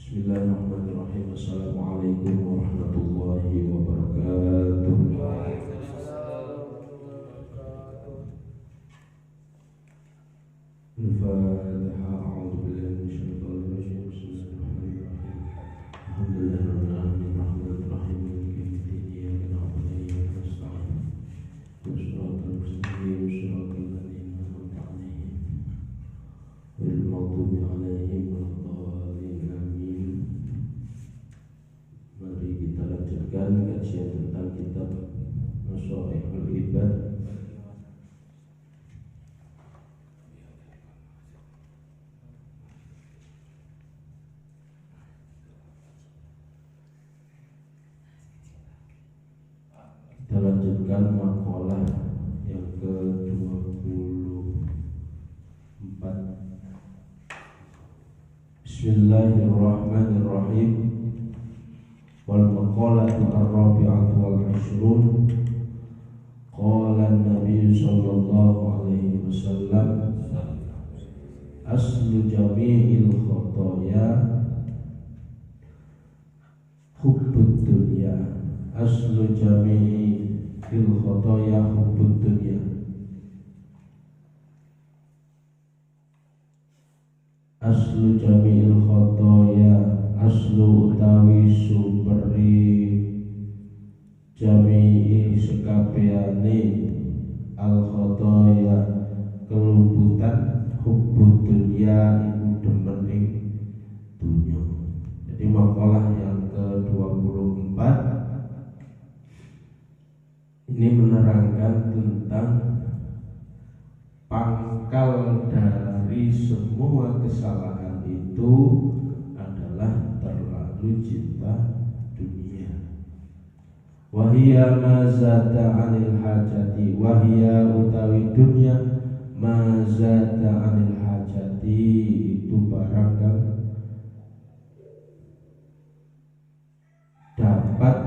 Bismillahirrahmanirrahim. Assalamualaikum warahmatullahi wabarakatuh. Al-Fatihah. A'udzu billahi minasyaitonir rajim. Bismillahirrahmanirrahim. Alhamdulillahirabbil alamin arrahmanir rahim maliki yaumiddin iyyaka na'budu wa iyyaka nasta'in. Shiratal mustaqim shiratal ladzina an'amta 'alaihim ghairil maghdubi 'alaihim waladdallin. Amin. Mari kita lanjutkan kajian tentang kitab Masha'ikhul Ibad. Kita lanjutkan makalah yang ke-24. Bismillahirrahmanirrahim. Wal maqalatu ar-rabi'atu wal 'ishrun. Qala an-nabiy sallallahu alaihi wasallam, aslu jami'il khotoya hubbud dunya. Aslu jami'il khotoya hubbud dunya. Aslu jami'il khotoya, aslu utawi sumberi jami'i sekabehane al khotoya keluputan hubbud dunya iku demen dunya. Jadi makalah yang ke-24 ini menerangkan tentang pangkal dari semua kesalahan itu adalah terlalu cinta dunia. Wahia mazata 'anil hajati, wahia utawi dunia mazata 'anil hajati, itu barang yang dapat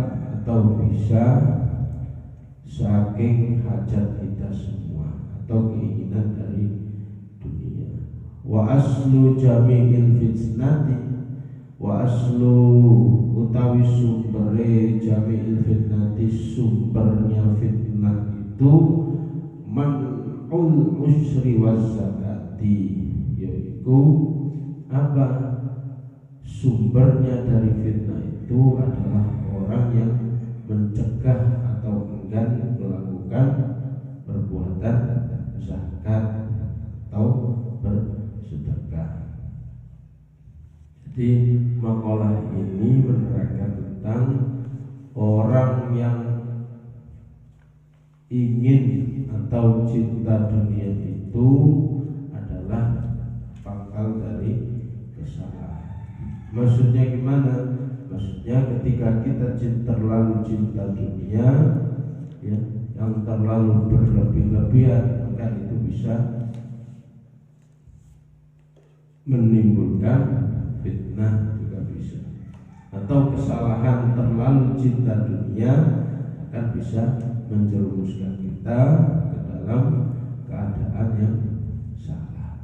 atau bisa saking hajat kita semua atau keinginan dari dunia. Wa aslu jami'il fitnati, wa aslu utawi sumbere jami'il fitnati, sumbernya fitnah itu man'ul usri wa zakati, yaitu apa? Sumbernya dari fitnah itu adalah orang yang mencegah atau enggan melakukan perbuatan zakat atau bersedekah. Jadi makalah ini menerangkan tentang orang yang ingin atau cinta dunia itu adalah pangkal dari kesalahan. Maksudnya gimana? Maksudnya ketika kita terlalu cinta dunia, ya, yang terlalu berlebih-lebihan, maka itu bisa menimbulkan fitnah juga bisa. Atau kesalahan terlalu cinta dunia akan bisa menjerumuskan kita ke dalam keadaan yang salah.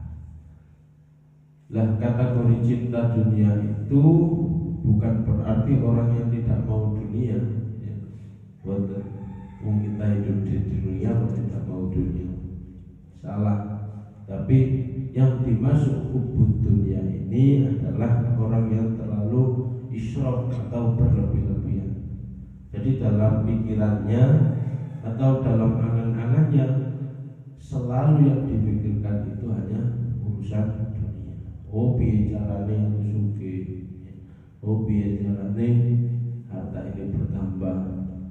Lah, kategori cinta dunia itu bukan berarti orang yang tidak mau dunia, ya. Kita hidup di dunia tidak mau dunia, salah. Tapi yang dimaksud hubbud dunia ini adalah orang yang terlalu israf atau berlebih-lebihan. Jadi dalam pikirannya atau dalam angan-angannya selalu yang dipikirkan itu hanya urusan dunia. Oh, piye carane aku sugih. Oh, biar caranya harta ini bertambah.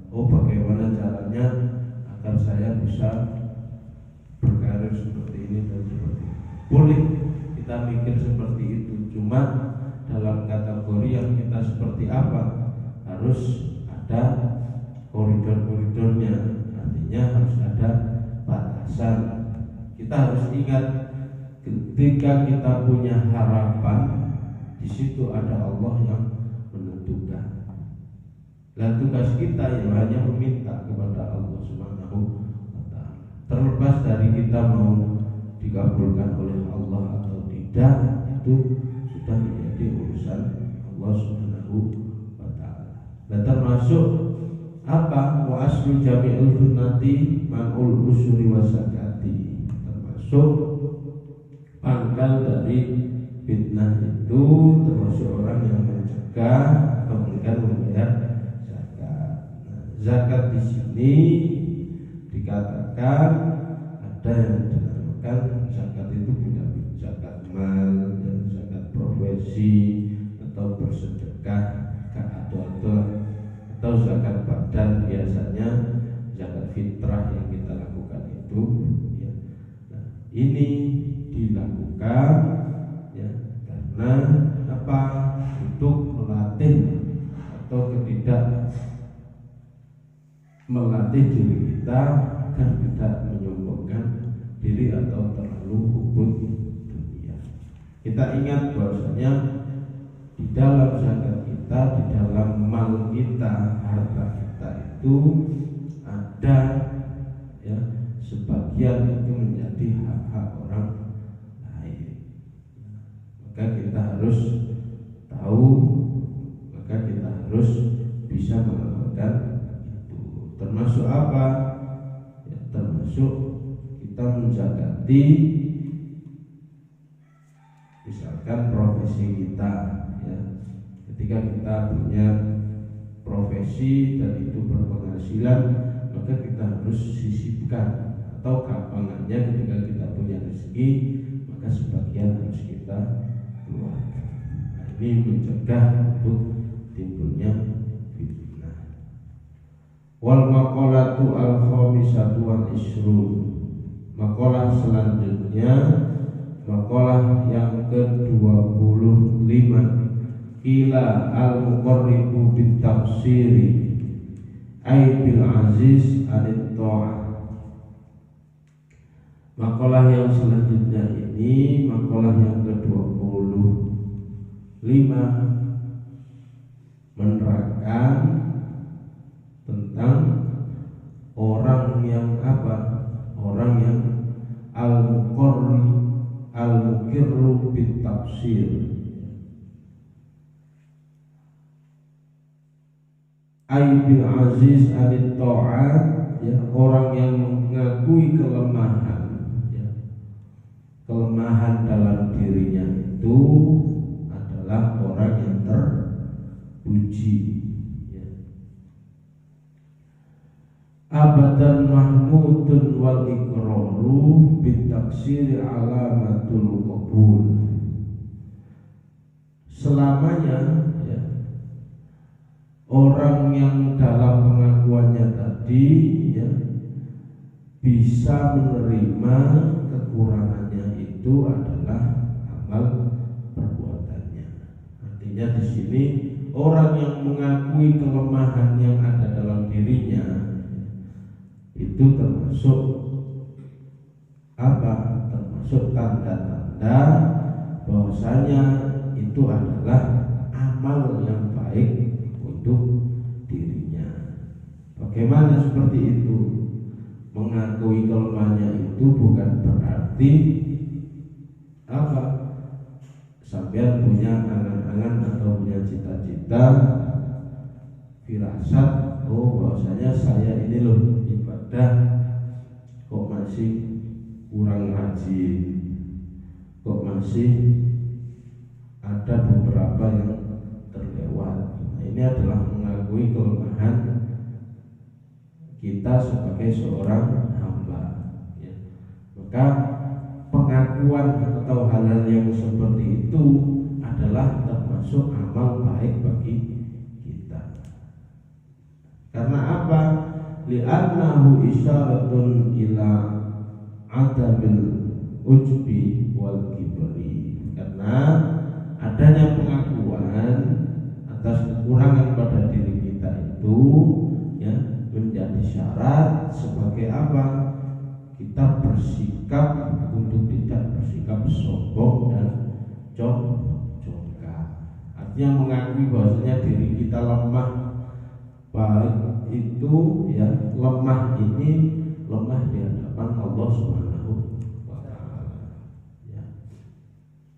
Oh, bagaimana caranya agar saya bisa berkarir seperti ini dan seperti itu. Boleh kita mikir seperti itu, cuma dalam kategori yang kita seperti apa harus ada koridor-koridornya. Artinya harus ada batasan. Kita harus ingat ketika kita punya harapan, di situ ada Allah yang menentukan. Dan tugas kita yang hanya meminta kepada Allah Subhanahu wa ta'ala. Terlepas dari kita mau dikabulkan oleh Allah atau tidak, itu sudah menjadi urusan Allah Subhanahu wa taala. Dan termasuk apa? Wa aslu jami'ul fitnati man'ul usuri wa zakati. Termasuk pangkal dari fitnah itu termasuk orang yang mencegah atau enggan membayar zakat. Nah, zakat di sini dikatakan ada yang dinamakan zakat itu punya zakat mal, dan zakat profesi atau bersedekah atau zakat badan, biasanya zakat fitrah yang kita lakukan itu ya. Nah, ini dilakukan ya karena apa? Untuk melatih atau melatih diri kita agar tidak menyombongkan diri atau terlalu hubud dunia. Kita ingat bahwasanya di dalam zakat kita, di dalam mal kita, harta kita itu ada ya sebagian itu menjadi hak-hak orang lain. Maka kita harus tahu, maka kita harus bisa mengamalkan itu. Termasuk apa? Ya, termasuk kita menjagati misalkan profesi kita ya. Ketika kita punya profesi dan itu berpenghasilan, maka kita harus sisipkan, atau gampangannya ketika kita punya rezeki, maka sebagian harus kita keluarkan. Nah, ini mencegah untuk timbulnya fitnah. Wal maqalatu al-khamisatu wal isrun. Maqalah selanjutnya, maqalah yang ke-25. Qila al-muqarribu bit tafsiri ay bil aziz anit ta'ah. Maqalah yang selanjutnya ini maqalah yang ke-25 menerangkan tentang orang yang apa? Orang yang al-muqirru bit tafsir Aibil aziz anit ta'at, ya, orang yang mengakui kelemahan ya, kelemahan dalam dirinya itu adalah orang yang terpuji ya. Abadan mahmudun wal iqraru bit taksiri alamatul qabul. Selamanya ya, orang yang dalam pengakuannya tadi ya bisa menerima kekurangannya itu adalah amal perbuatannya. Artinya di sini orang yang mengakui kelemahan yang ada dalam dirinya itu termasuk apa? Termasuk tanda-tanda bahwasanya itu adalah amal yang baik untuk dirinya. Bagaimana seperti itu? Mengakui kelemahannya itu bukan berarti apa? Sampai punya angan-angan atau punya cita-cita firasat, oh bahwasanya saya ini loh ibadah kok masih kurang rajin, kok masih ada beberapa yang terlewat. Ini adalah mengakui kelemahan kita sebagai seorang hamba ya. Maka pengakuan atau hal-hal yang seperti itu adalah termasuk amal baik bagi kita. Karena apa? Li'annahu isyaratun ila adabil ujbi wal kibri. Karena adanya pengakuan atas kekurangan pada diri kita itu ya menjadi syarat sebagai apa? Kita bersikap untuk tidak bersikap sombong dan congkak. Artinya mengakui bahwasanya diri kita lemah, baik itu ya lemah ini lemah di hadapan Allah Subhanahu wa taala. Ya.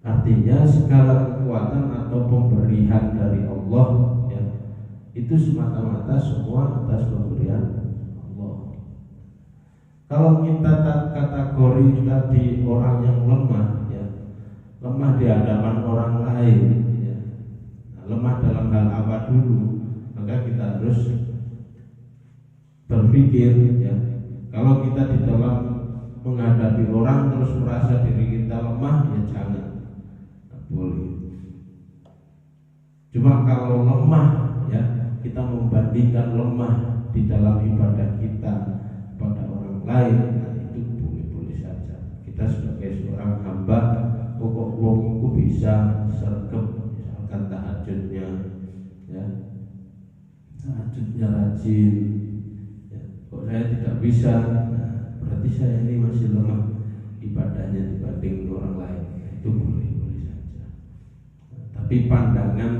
Artinya segala kekuatan atau pemberian dari Allah Allah, ya, itu semata-mata semua atas pemberian Allah. Kalau kita kategori tadi orang yang lemah, ya, lemah di hadapan orang lain, ya, nah, lemah dalam hal apa dulu, maka kita harus berpikir, ya, kalau kita di dalam menghadapi orang terus merasa diri kita lemah, ya jangan, tidak boleh. Cuma kalau lemah, ya, kita membandingkan lemah di dalam ibadah kita pada orang lain, nah itu boleh-boleh saja. Kita sebagai seorang hamba, pokok wongku bisa sergap, misalkan tahajudnya, ya, tahajudnya rajin, ya, kok saya tidak bisa, nah, berarti saya ini masih lemah ibadahnya dibanding orang lain, itu boleh-boleh saja. Nah, tapi pandangan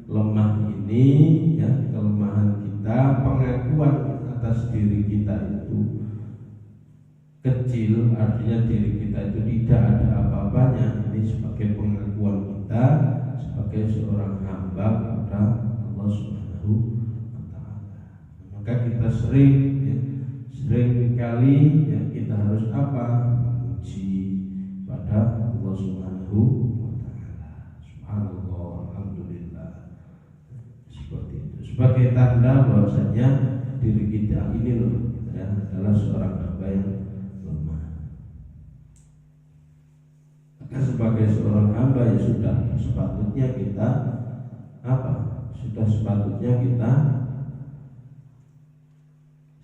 lemah ini, ya, kelemahan kita, pengakuan atas diri kita itu kecil, artinya diri kita itu tidak ada apa-apanya, ini sebagai pengakuan kita sebagai seorang hamba kepada Allah Subhanahu wa Ta'ala. Maka kita sering kali, ya, kita harus apa? Memuji pada Allah Subhanahu wa Ta'ala. Subhanallah, alhamdulillah. Seperti itu, sebagai tanda bahwasanya diri kita ini loh, ya, adalah seorang hamba yang lemah. Maka sebagai seorang hamba, ya sudah sepatutnya kita apa? Sudah sepatutnya kita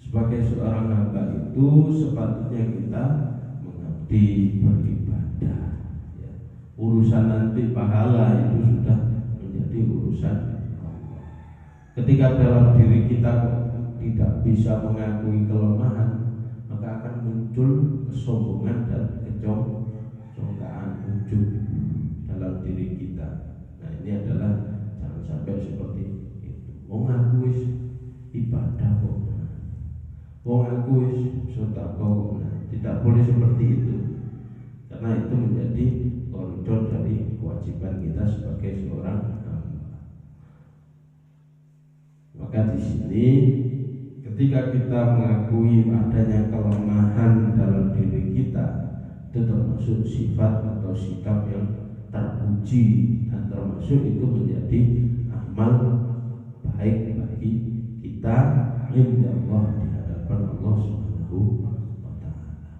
sebagai seorang hamba itu sepatutnya kita mengabdi, beribadah, ya. Urusan nanti pahala itu sudah menjadi urusan Allah. Ketika dalam diri kita tidak bisa mengakui kelemahan, maka akan muncul kesombongan dan kecongkaan ujub dalam diri kita. Nah, ini adalah jangan sampai seperti itu. Wong aku wis ibadah kok, wong aku wis sedekah kok, nah, tidak boleh seperti itu, karena itu menjadi koridor dari kewajiban kita sebagai seorang hamba. Maka di sini ketika kita mengakui adanya kelemahan dalam diri kita, itu termasuk sifat atau sikap yang terpuji, dan termasuk itu menjadi amal baik bagi kita inda Allah, di hadapan Allah Subhanahu wa Ta'ala.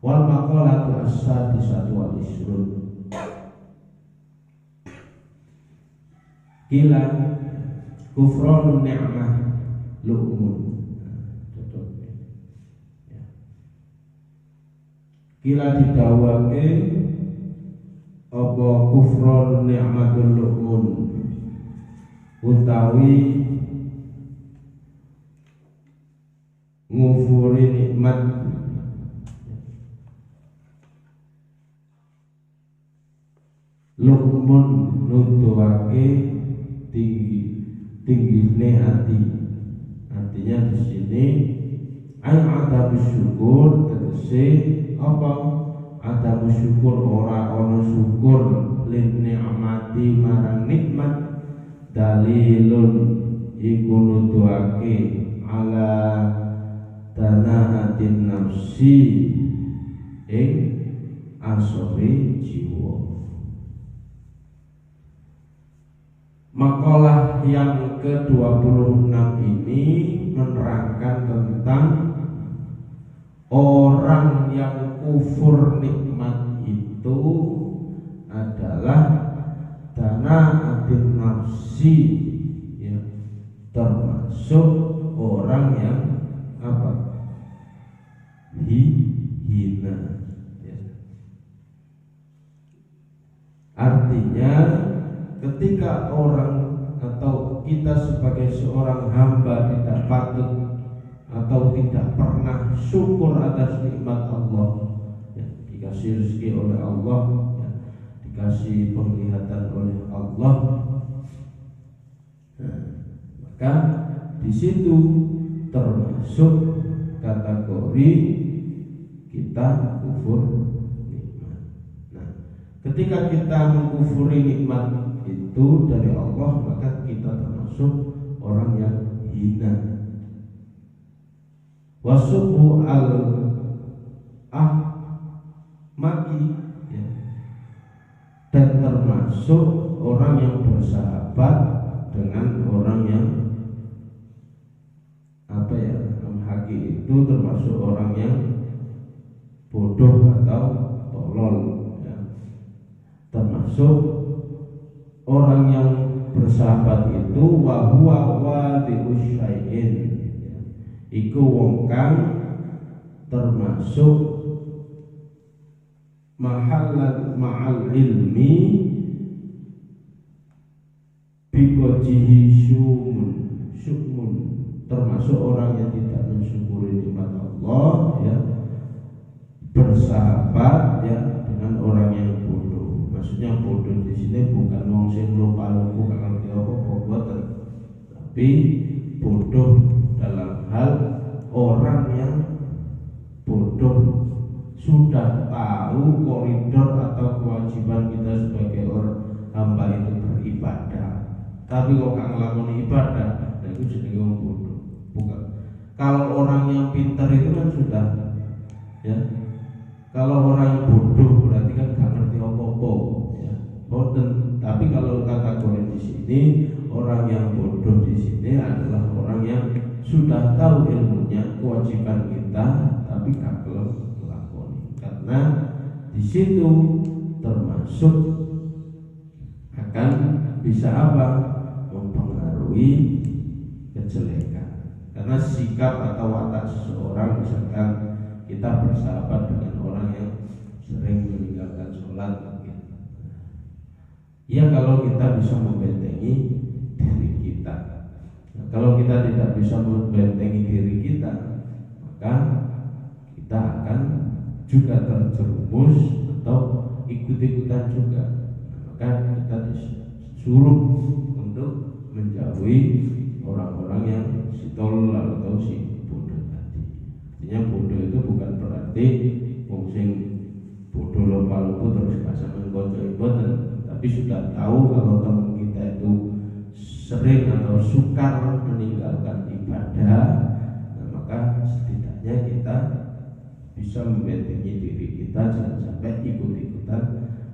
Wal maqalatu as-sadisatu wal isrun. Kila kufranun ni'mah lu'mun. Kila didawake apa kufranun ni'matul lu'mun, utawi ngufuri nikmat lu'mun, nuduhake tingginya hati. Artinya di sini ada bersyukur, tegese apa? Ada bersyukur, ora ono syukur lin ni'mati marang nikmat, dalilun iku nuduhake ala danahatin nafsi ing asori jiwa. Makalah yang ke-26 ini menerangkan tentang orang yang kufur nikmat itu adalah dana adin nafsi, ya, termasuk orang yang apa? Hina, ya. Artinya ketika orang atau kita sebagai seorang hamba tidak patut atau tidak pernah syukur atas nikmat Allah, ya, dikasih rezeki oleh Allah, ya, dikasih penglihatan oleh Allah, nah, maka di situ termasuk kategori kita kufur nikmat. Nah, ketika kita mengkufuri nikmat itu, itu dari Allah, maka kita termasuk orang yang hina. Wasubu al-ahmaki, ya, dan termasuk orang yang bersahabat dengan orang yang haki, itu termasuk orang yang bodoh atau tolol, ya. Termasuk orang yang bersahabat itu wahuwa wadi'us syai'in, ya. Iku wong kang termasuk mahallat ma'al ilmi bikojihi syumun, termasuk orang yang tidak mensyukuri nikmat Allah, ya, bersahabat, ya, dengan orang yang bodoh. Maksudnya bodoh di sini bukan wong sing lupa-lupa gak ngerti apa-apa, tapi bodoh dalam hal orang yang bodoh sudah tahu koridor atau kewajiban kita sebagai orang hamba itu beribadah, tapi kok gak ngelakoni ibadah, nah itu jadi orang bodoh. Bukan. Kalau orang yang pintar itu kan sudah, ya. Kalau orang yang bodoh berarti kan gak ngerti apa-apa, ya. Bodoh. Tapi kalau kategori di sini orang yang bodoh di sini adalah orang yang sudah tahu ilmunya, kewajiban kita, tapi gak ngelakoni. Karena di situ termasuk akan bisa apa? Mempengaruhi kejelekan. Karena sikap atau watak seseorang, misalkan kita bersahabat dengan orang yang sering meninggalkan sholat, ya kalau kita bisa membentengi diri kita. Nah, kalau kita tidak bisa membentengi diri kita, maka kita akan juga terjerumus atau ikut-ikutan juga. Maka kita disuruh untuk menjauhi orang-orang yang si tolol atau si bodoh tadi. Artinya bodoh itu bukan berarti wong sing bodoh lupa-lupa terus gak sampean kanca ibadah, tapi sudah tahu kalau teman kita itu sering atau sukar meninggalkan ibadah, nah maka setidaknya kita bisa membentengi diri kita jangan sampai ikut-ikutan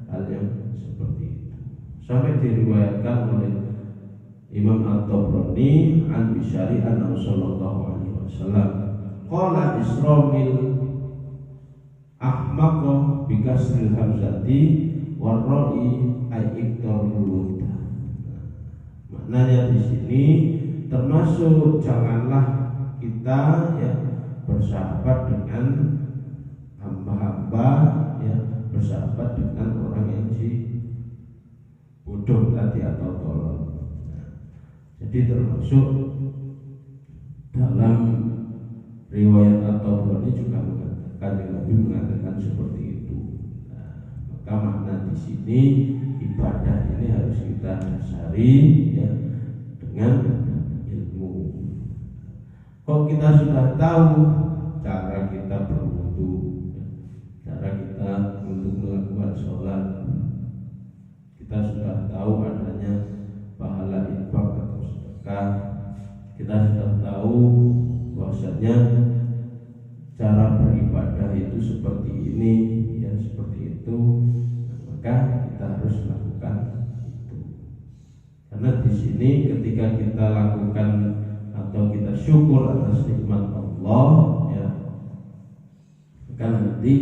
hal yang seperti itu. Sampai diriwayatkan oleh Imam At-Tabrani an Bisyari an sallallahu alaihi wasallam qala Isramil ahmaqa bi kasril hamzati warra'i ay iktarul. Maknanya di sini termasuk janganlah kita, ya, bersahabat dengan hamba-hamba, ya, bersahabat dengan orang yang bodoh tadi atau tolol. Jadi termasuk dalam riwayat At-Tabrani juga mengatakan, Nabi mengatakan seperti itu. Nah, maka makna di sini ibadah ini harus kita dasari, ya, dengan ilmu. Kalau kita sudah tahu cara kita berwudu, cara kita untuk melakukan sholat, kita sudah tahu adanya pahala infak atau sedekah, kita sudah tahu bahwasanya cara beribadah itu seperti ini, ya, seperti itu, maka kita harus lakukan itu. Karena di sini ketika kita lakukan atau kita syukur atas nikmat Allah, ya, maka nanti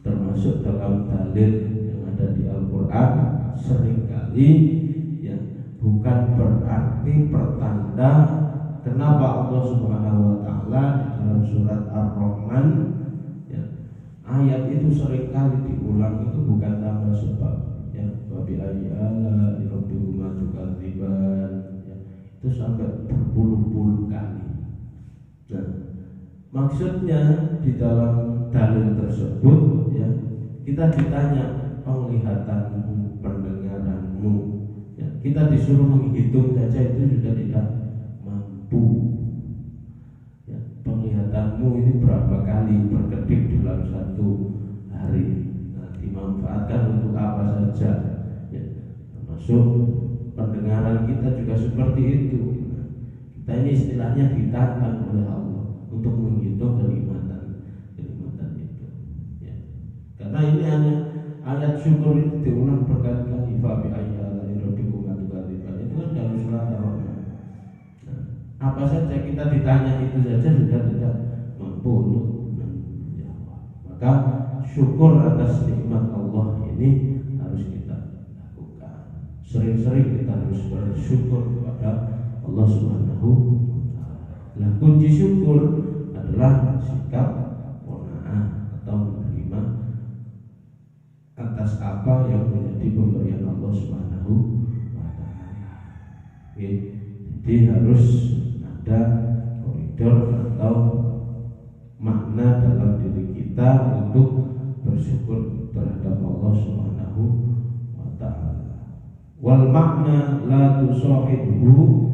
termasuk dalam dalil yang ada di Al-Quran seringkali, ya, bukan berarti pertanda. Kenapa Allah Subhanahu wa taala di dalam surat Ar-Rahman, ya, ayat itu seringkali diulang itu bukan tanpa sebab, ya, babi ayyala rabbikuma tukadziban, ya, itu sampai berpuluh-puluh kali. Nah, maksudnya di dalam dalil tersebut, ya, kita ditanya penglihatanmu, pendengaranmu, ya, kita disuruh menghitung saja itu sudah tidak mampu, ya, penglihatanmu ini berapa kali berkedip dalam satu hari, nah, dimanfaatkan untuk apa saja, ya, termasuk pendengaran kita juga seperti itu. Kita ini istilahnya ditantang oleh Allah untuk menghitung kenikmatan itu. Ya. Karena ini hanya ayat syukur itu diulang berkali-kali. Fa bi ayyi ala'i rabbikum tukadziban. Itu kan dalam surat Ar-Rahman. Nah, apa saja kita ditanya itu saja sudah tidak mampu untuk menjawab. Maka syukur atas nikmat Allah ini harus kita lakukan. Sering-sering kita harus bersyukur kepada Allah Subhanahu wa ta'ala. Nah, kunci syukur adalah sikap qanaah atau menerima atas apa yang menjadi pemberian Allah Subhanahu wa ta'ala. Jadi harus ada koridor atau makna dalam diri kita untuk bersyukur terhadap Allah Subhanahu wa ta'ala. Wal makna la tusahibuhu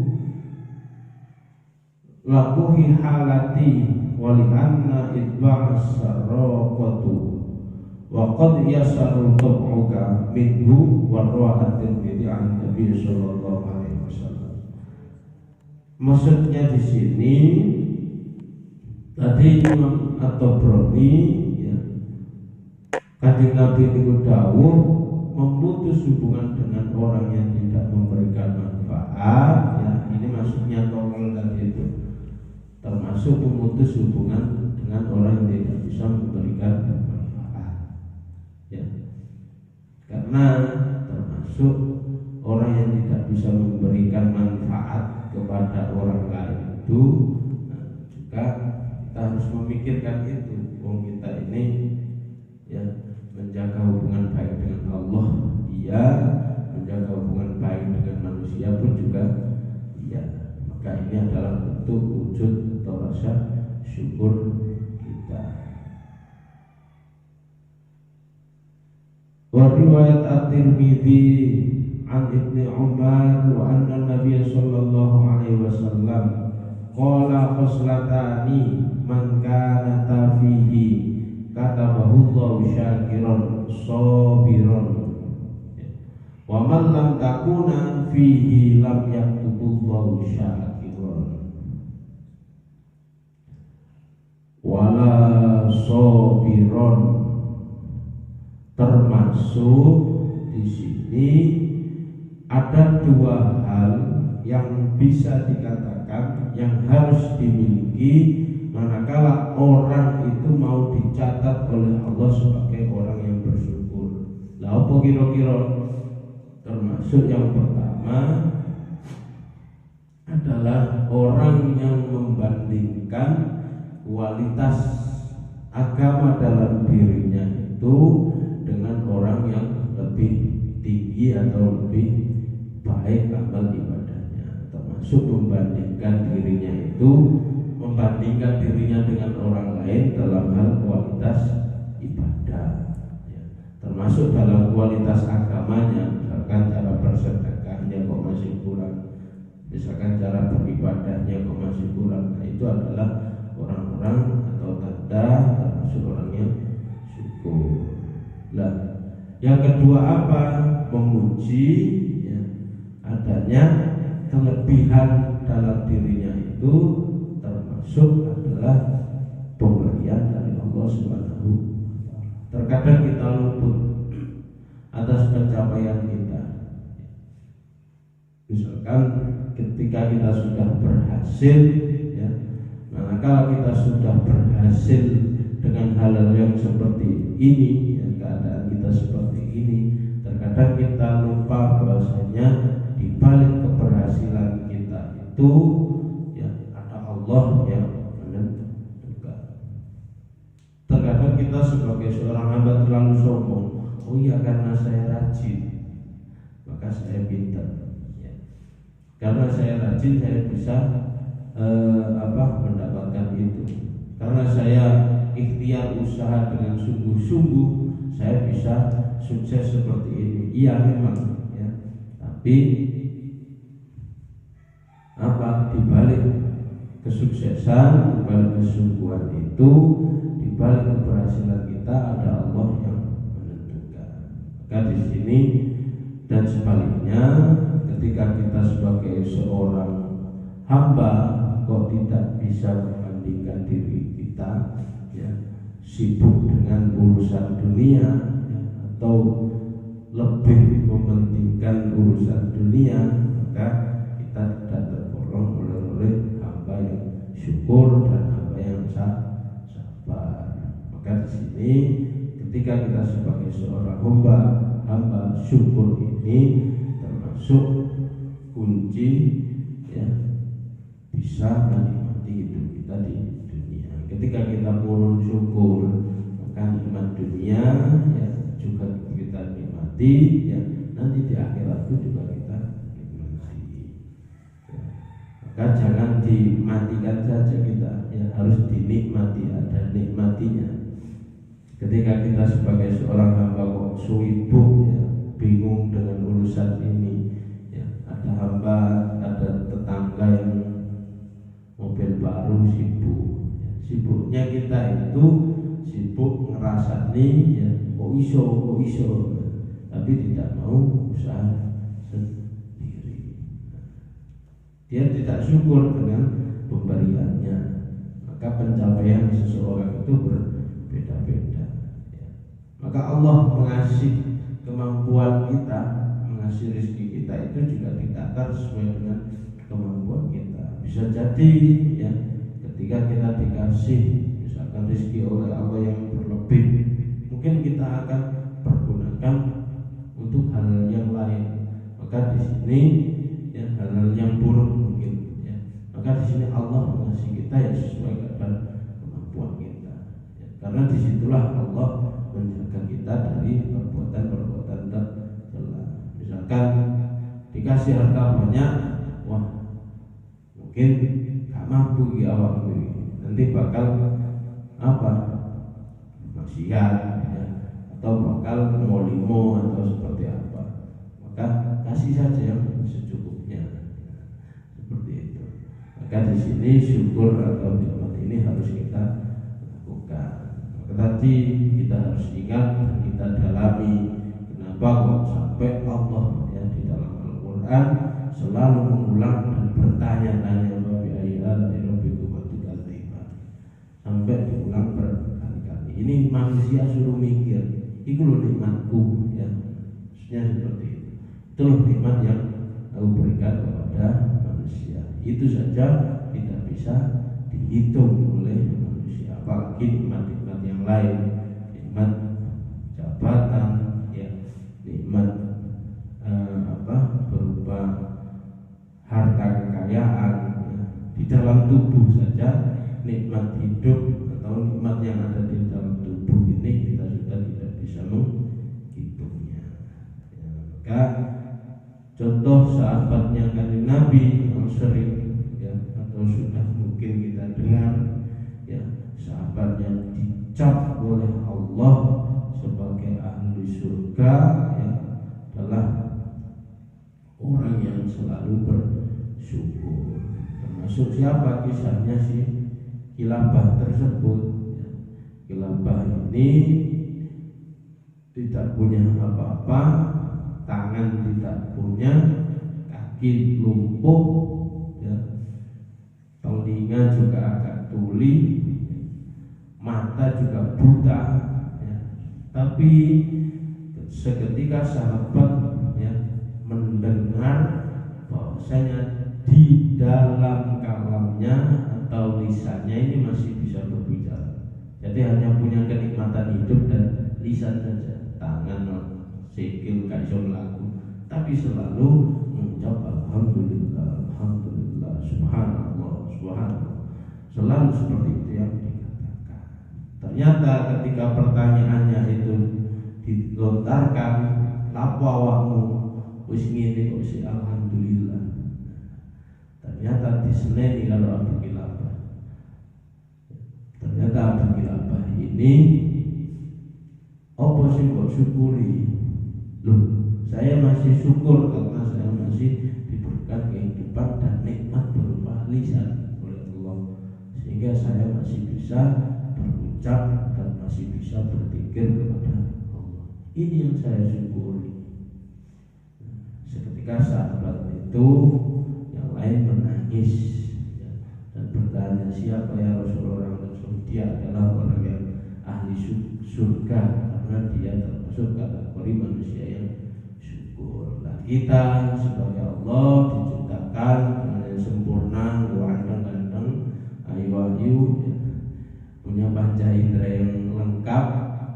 lakuhi halati walianna itba'as sarraqatu wa qad yasarul tab'uka minhu wa rawahatin bidi an Nabi sallallahu alaihi wasallam. Maksudnya di sini tadi Imam At-Tabrani ya, Kanjeng Nabi itu dawuh memutus hubungan dengan orang yang tidak memberikan manfaat ya, ini maksudnya tolol tadi itu, termasuk memutus hubungan dengan orang yang tidak bisa memberikan manfaat ya. Karena termasuk orang yang tidak bisa memberikan manfaat kepada orang lain itu juga kita harus memikirkan itu. Kita ini ya menjaga hubungan baik dengan Allah iya, menjaga hubungan baik dengan manusia pun juga iya. Maka ini adalah bentuk wujud atau rasa syukur kita. Wa riwayat At-Tirmidzi an Ibnu Umar wa anna Nabiy sallallahu alaihi wasallam qala khoslatani man kana fihi katabahu Allahu syakiran sabiran wa man lam takuna fihi lam yaktubu Allahu syakiran wala sabiran. Termasuk di sini ada dua hal yang bisa dikatakan yang harus dimiliki manakala orang itu mau dicatat oleh Allah sebagai orang yang bersyukur. Lah apa kira-kira? Termasuk yang pertama adalah orang yang membandingkan kualitas agama dalam dirinya itu dengan orang yang lebih tinggi atau lebih baik amal ibadahnya. Termasuk membandingkan dirinya itu, membandingkan dirinya dengan orang lain dalam hal kualitas ibadah ya. Termasuk dalam kualitas agamanya, misalkan cara bersedekahnya kok masih kurang, misalkan cara beribadahnya kok masih kurang. Nah itu adalah orang-orang atau tanda termasuk orang yang syukur. Nah, yang kedua apa? Memuji ya, adanya kelebihan dalam dirinya itu termasuk adalah pemberian dari Allah Subhanahu wa ta'ala. Terkadang kita luput atas pencapaian kita. Misalkan ketika kita sudah berhasil ya, manakala kita sudah berhasil dengan hal-hal yang seperti ini ya, keadaan kita seperti ini, terkadang kita lupa bahwasanya di balik keberhasilan kita itu Allah yang menentukan. Terkadang kita sebagai seorang hamba terlalu sombong. Oh iya, karena saya rajin maka saya pintar ya. Karena saya rajin saya bisa mendapatkan itu. Karena saya ikhtiar usaha dengan sungguh-sungguh saya bisa sukses seperti ini. Iya memang ya. Tapi dibalik kesuksesan, dibalik kesungguhan itu, dibalik keberhasilan kita ada Allah yang menentukan. Maka di sini Dan sebaliknya, ketika kita sebagai seorang hamba kok tidak bisa membandingkan diri kita, ya, sibuk dengan urusan dunia, ya, atau lebih mementingkan urusan dunia, maka kita tidak tergolong oleh hamba yang syukur dan hamba yang sabar. Maka di sini ketika kita sebagai seorang hamba syukur ini termasuk kunci, ya, bisa menikmati hidup kita di dunia. Ketika kita murun syukur, maka nikmat dunia, ya, juga kita nikmati, ya, nanti di akhirat itu juga kita nikmati, ya. Maka jangan dimatikan saja kita, ya, harus dinikmati, ada nikmatinya. Ketika kita sebagai seorang hamba kok sibuk, ya, bingung dengan urusan ini, ya, ada hamba, ada tetangga yang mobil baru sibuk, ya. Sibuknya kita itu sibuk ngerasani, ya, kok iso, tapi tidak mau usaha sendiri. Dia tidak syukur dengan pemberiannya, maka pencapaian seseorang itu berbeda-beda, ya. Maka Allah mengasih kemampuan kita, mengasih rezeki kita itu juga ditakar sesuai dengan kemampuan kita. Bisa jadi, ya, ketika kita dikasih misalkan rezeki oleh Allah yang berlebih, mungkin kita akan pergunakan untuk hal yang lain. Maka di sini, ya, hal-hal yang buruk mungkin, ya. Maka di sini Allah mengasih kita ya sesuai dengan kemampuan kita, ya. Karena disitulah Allah menjaga kita dari perbuatan-perbuatan tercela. Misalkan dikasih harta banyak, wah, mungkin gak mampu ya awak, nanti bakal apa? Maksiat, ya, atau bakal molimo atau seperti apa. Maka kasih saja yang secukupnya, ya, seperti itu. Maka di sini syukur atau nikmat ini harus kita lakukan. Maka tadi kita harus ingat dan kita dalami kenapa kok sampai Allah, ya, di dalam Al-Quran selalu mengulang dan bertanya-tanya sampai diulang berkali-kali. Ini manusia suruh mikir, itu loh nikmatku, ya, maksudnya seperti itu. Itulah nikmat yang aku berikan kepada manusia. Itu saja tidak bisa dihitung oleh manusia. Apalagi nikmat-nikmat yang lain, nikmat jabatan, ya, nikmat berupa harta kekayaan, ya, di dalam tubuh saja. Nikmat hidup atau nikmat yang ada di dalam tubuh ini kita sudah tidak bisa menghitungnya, ya. Maka contoh sahabatnya Kanjeng Nabi yang sering, ya, atau sudah mungkin kita dengar, ya, sahabatnya dicap oleh Allah sebagai ahli surga, ya, adalah orang yang selalu bersyukur. Termasuk siapa kisahnya sih? Khilafah tersebut, ya. Khilafah ini tidak punya apa-apa, tangan tidak punya, kaki lumpuh, ya, telinga juga agak tuli, mata juga buta, ya. Tapi seketika sahabat, ya, mendengar bahwasanya di dalam kalamnya atau lisannya ini masih bisa berbicara. Jadi hanya punya kenikmatan hidup dan lisan saja, tangan, sikil, gak iso mlaku, tapi selalu mengucap alhamdulillah, alhamdulillah, subhanallah, subhanallah. Selalu seperti itu yang dikatakan. Ternyata ketika pertanyaannya itu dilontarkan, lapo awakmu wis ngene kok isih alhamdulillah. Ternyata diseneni kalau Abu Kilabah. Ternyata Abu Kilabah ini apa sih kok syukuri? Loh, saya masih syukur karena saya masih diberikan kehidupan dan nikmat berupa lisan oleh Allah, sehingga saya masih bisa berucap dan masih bisa berpikir kepada Allah. Ini yang saya syukuri. ketika sahabat itu yang lain menangis dan bertanya, siapa ya Rasulullah yang Rasul? Dia adalah orang yang ahli surga karena dia termasuk kategori manusia yang syukur. Nah, kita sebagai Allah diciptakan dengan yang sempurna, ganteng-ganteng, ayu-ayu, punya panca indera yang lengkap.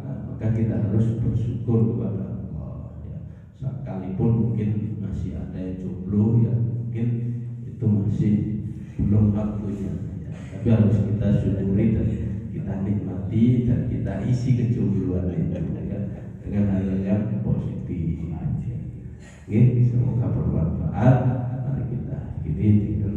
Nah, maka kita harus bersyukur kepada Allah ya. Sekalipun mungkin masih ada yang jomblo ya, mungkin itu masih belum waktunya ya. Tapi harus kita syukuri dan kita nikmati dan kita isi kejombloan itu ya, dengan hal yang positif. Oke, semoga bermanfaat. Mari kita akhiri dengan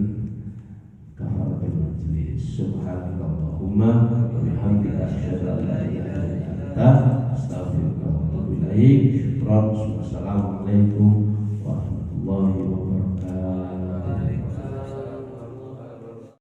kafaratul majlis. Subhanallahumma wa bihamdika asyhadu an la ilaha illa anta astaghfiruka wa atubu ilaik. Assalamualaikum